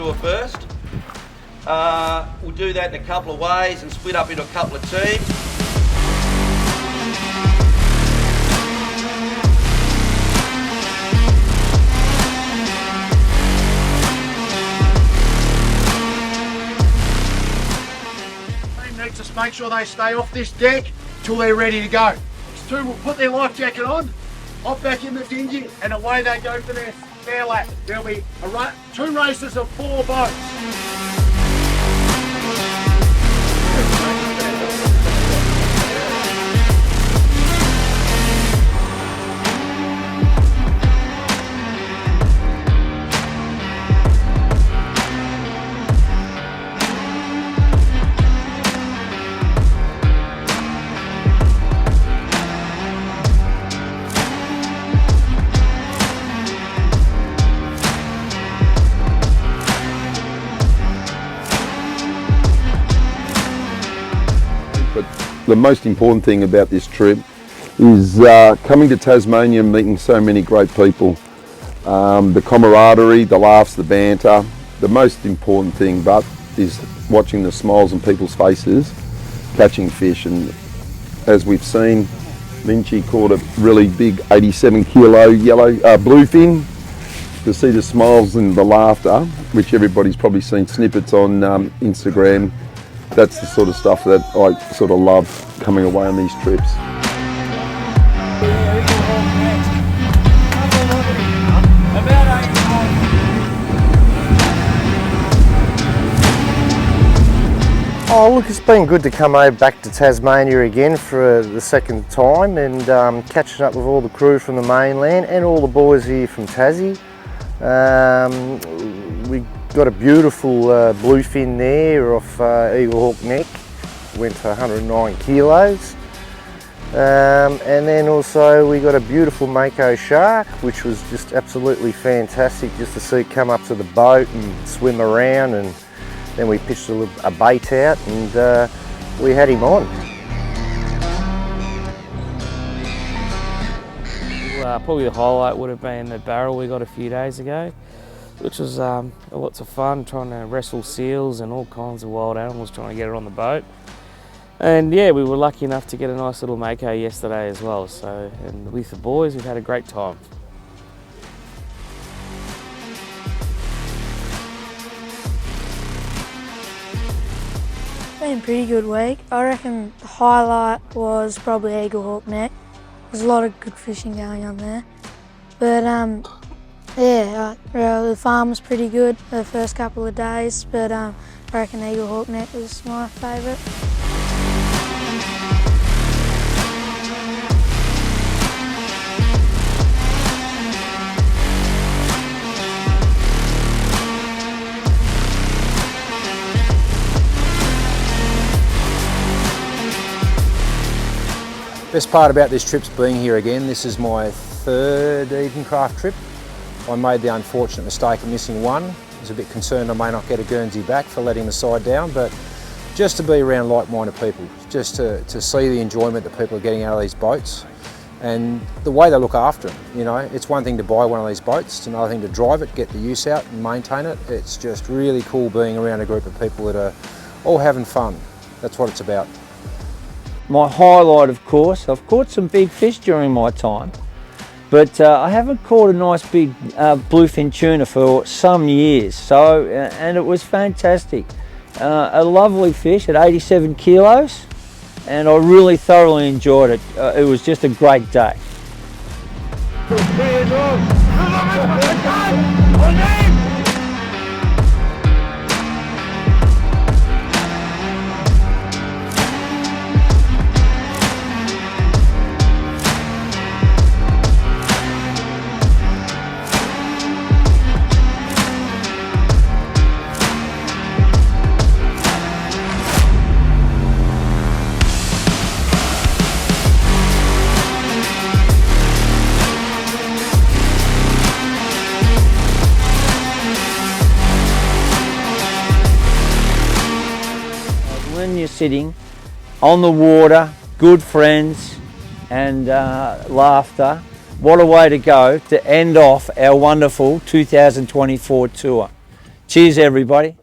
tour first. We'll do that in a couple of ways and split up into a couple of teams. Just make sure they stay off this deck till they're ready to go. Next two will put their life jacket on, hop back in the dinghy, and away they go for their lap. There'll be two races of 4 boats. But the most important thing about this trip is coming to Tasmania and meeting so many great people. The camaraderie, the laughs, the banter. The most important thing but is watching the smiles on people's faces, catching fish. And as we've seen, Lynchy caught a really big 87 kilo yellow bluefin. To see the smiles and the laughter, which everybody's probably seen snippets on Instagram, that's the sort of stuff that I sort of love coming away on these trips. Oh look, it's been good to come back to Tasmania again for the second time and catching up with all the crew from the mainland and all the boys here from Tassie. We got a beautiful bluefin there off Eagle Hawk Neck, went for 109 kilos. And then also we got a beautiful mako shark, which was just absolutely fantastic just to see it come up to the boat and swim around, and then we pitched a bait out and we had him on. Probably the highlight would have been the barrel we got a few days ago, which was lots of fun, trying to wrestle seals and all kinds of wild animals, trying to get it on the boat. And yeah, we were lucky enough to get a nice little mako yesterday as well. So, and with the boys, we've had a great time. Been a pretty good week. I reckon the highlight was probably Eagle Hawk Neck. There's a lot of good fishing going on there. But yeah, the farm was pretty good the first couple of days, but I reckon Eagle Hawk Neck was my favourite. Best part about this trip's being here again. This is my 3rd Edencraft trip. I made the unfortunate mistake of missing one. I was a bit concerned I may not get a Guernsey back for letting the side down, but just to be around like-minded people, just to see the enjoyment that people are getting out of these boats and the way they look after them. You know, it's one thing to buy one of these boats, it's another thing to drive it, get the use out and maintain it. It's just really cool being around a group of people that are all having fun. That's what it's about. My highlight, of course, I've caught some big fish during my time, but I haven't caught a nice big bluefin tuna for some years, so and it was fantastic. A lovely fish at 87 kilos, and I really thoroughly enjoyed it. It was just a great day. When you're sitting on the water, good friends and laughter, what a way to go to end off our wonderful 2024 tour. Cheers everybody.